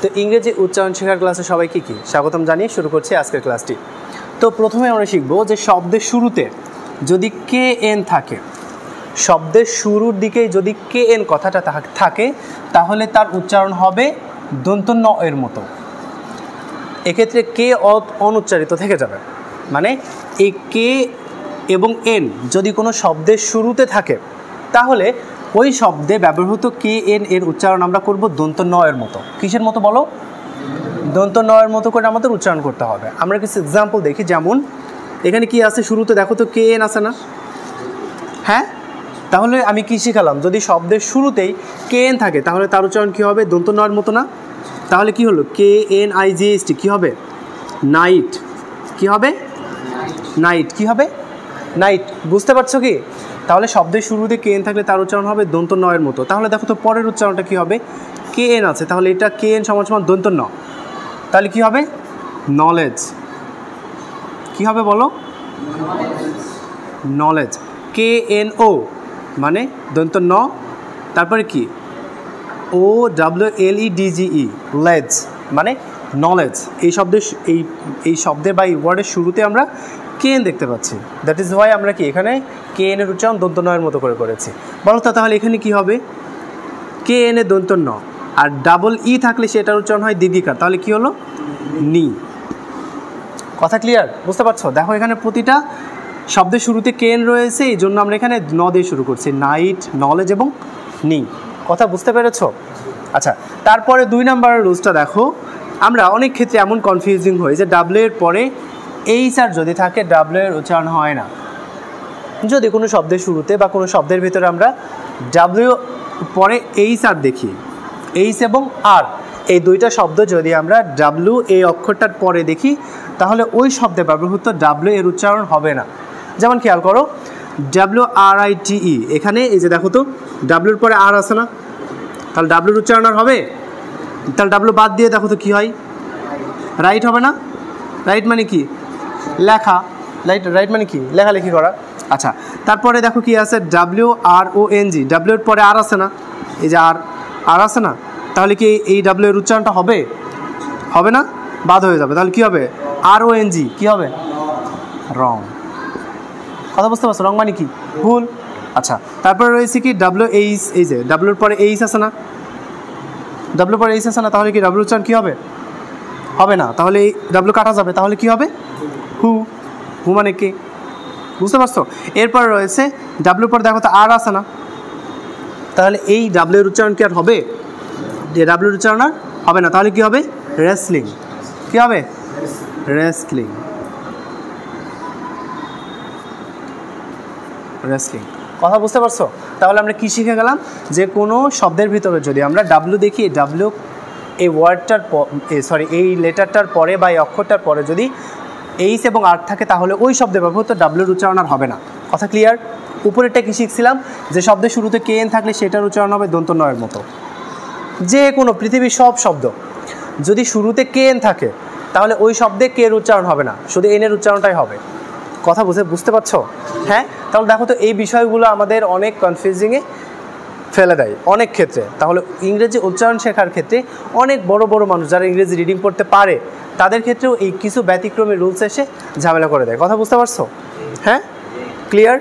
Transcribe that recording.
তো ইংরেজি উচ্চারণ শেখার ক্লাসে সবাইকে কি স্বাগতম জানিয়ে শুরু করছি আজকের ক্লাসটি। তো প্রথমে আমরা শিখব যে শব্দের শুরুতে যদি কে এন থাকে, শব্দের শুরুর দিকে যদি কে এন কথাটা থাকে তাহলে তার উচ্চারণ হবে দন্ত ন এর মতো। এক্ষেত্রে কে অনুচ্চারিত থেকে যাবে, মানে এই কে এবং এন যদি কোনো শব্দের শুরুতে থাকে তাহলে ওই শব্দে ব্যবহৃত কে এন এর উচ্চারণ আমরা করব দন্ত ন এর মতো। কিসের মতো বলো? দন্ত ন এর মতো করে আমাদের উচ্চারণ করতে হবে। আমরা কিছু এক্সাম্পল দেখি, যেমন এখানে কি আছে শুরুতে, দেখো তো কে এন আছে না? হ্যাঁ, তাহলে আমি কি শিখালাম, যদি শব্দের শুরুতেই কে এন থাকে তাহলে তার উচ্চারণ কী হবে? দন্ত ন এর মতো না? তাহলে কি হলো? K N I G S T কী হবে? নাইট। কি হবে? নাইট। কি হবে? নাইট। বুঝতে পারছো কি? তাহলে শব্দের শুরুতে কে এন থাকলে তার উচ্চারণ হবে দন্ত ন এর মতো। তাহলে দেখো তো পরের উচ্চারণটা কী হবে? কে এন আছে, তাহলে এটা কে এন সমান সমান দন্ত ন, তাহলে কি হবে? নলেজ। কি হবে বলো? নলেজ। কে এন ও মানে দন্ত ন, তারপরে কি? O W L E D G ই, লেজ মানে নলেজ। এই শব্দে বা এই ওয়ার্ডের শুরুতে আমরা কে এন দেখতে পাচ্ছি, দ্যাট ইজ ওয়াই আমরা কি এখানে কে এন এর উচ্চারণ দন্ত ন এর মতো করে করেছি। বলো তো তাহলে এখানে কি হবে? কে এন এর দন্ত ন, আর ডাবল ই থাকলে সেটার উচ্চারণ হয় দীর্ঘিকার, তাহলে কি হলো? নি। কথা ক্লিয়ার? বুঝতে পারছো? দেখো এখানে প্রতিটা শব্দের শুরুতে কে এন রয়েছে, এই জন্য আমরা এখানে ন দিয়ে শুরু করছি, নাইট, নলেজ এবং নি। কথা বুঝতে পেরেছো? আচ্ছা, তারপরে 2 নম্বরের রুলসটা দেখো। আমরা অনেক ক্ষেত্রে এমন কনফিউজিং হই যে ডাব্লিউ এর পরে এইচ আর যদি থাকে ডাব্লিউ এর উচ্চারণ হয় না। যদি কোনো শব্দের শুরুতে বা কোনো শব্দের ভিতরে আমরা ডাব্লিউ পরে এইচ আর দেখি, এইচ এবং আর এই দুইটা শব্দ যদি আমরা ডাব্লিউ এই অক্ষরটার পরে দেখি তাহলে ওই শব্দে ব্যবহৃত ডাব্লিউ এর উচ্চারণ হবে না। যেমন খেয়াল করো, ডাব্লিউ আর আই টি ই, এখানে এই যে দেখো তো ডাব্লিউর পরে আর আছে না, তাহলে ডাব্লিউর উচ্চারণ আর হবে? তাহলে ডাব্লিউ বাদ দিয়ে দেখো তো কী হয়? রাইট হবে না? রাইট মানে কি? লেখা। রাইট মানে কি? লেখালেখি করা। আচ্ছা, তারপরে দেখো কি আছে? W R O N G, ডাব্লিউর পরে আর আছে না, এই যে আর আছে না, তাহলে কি এই ডাব্লিউ এর উচ্চারণটা হবে? হবে না, বাদ হয়ে যাবে। তাহলে কি হবে? আর ও এন জি কী হবে? রং। কথা বুঝতে পারছো? রং মানে কি? ভুল। আচ্ছা, তারপরে রয়েছে কি ডাব্লিউ এইচ, এই যে ডাব্লিউর পরে এইচ আছে না, ডাব্লিউর পরে এইচ আছে না, তাহলে কি ডাব্লিউ উচ্চারণ কী হবে? হবে না, তাহলে এই ডাব্লিউ কাটা যাবে, তাহলে কি হবে? হু। হু মানে কে? বুঝতে পারছো? এরপর রয়েছে ডাব্লিউর পরে দেখো তো আর আছে না, তাহলে এই ডাব্লিউ এর উচ্চারণ কি আর হবে? ডাব্লিউর উচ্চারণ আর হবে না, তাহলে কি হবে? রেসলিং। কি হবে? রেসলিং। রেসলিং। কথা বুঝতে পারছো? তাহলে আমরা কি শিখে গেলাম? যে কোনো শব্দের ভিতরে যদি আমরা ডাব্লিউ দেখি, ডাব্লিউ এই ওয়ার্ডটার এই লেটারটার পরে বা এই অক্ষরটার পরে যদি এইচ এবং আর থাকে তাহলে ওই শব্দে ব্যবহৃত ডাব্লিউর উচ্চারণ আর হবে না। কথা ক্লিয়ার? উপরেরটা কি শিখছিলাম? যে শব্দের শুরুতে কে এন থাকলে সেটার উচ্চারণ হবে দন্ত ন এর মতো। যে কোনো পৃথিবীর সব শব্দ যদি শুরুতে কে এন থাকে তাহলে ওই শব্দে কে এর উচ্চারণ হবে না, শুধু এন এর উচ্চারণটাই হবে। কথা বুঝতে পারছো? হ্যাঁ, তাহলে দেখো তো এই বিষয়গুলো আমাদের অনেক কনফিউজিংয়ে ফেলে দেয় অনেক ক্ষেত্রে। তাহলে ইংরেজি উচ্চারণ শেখার ক্ষেত্রে অনেক বড় বড় মানুষ যারা ইংরেজি রিডিং পড়তে পারে তাদের ক্ষেত্রেও এই কিছু ব্যতিক্রমী রুলস এসে ঝামেলা করে দেয়। কথা বুঝতে পারছো? হ্যাঁ, ক্লিয়ার?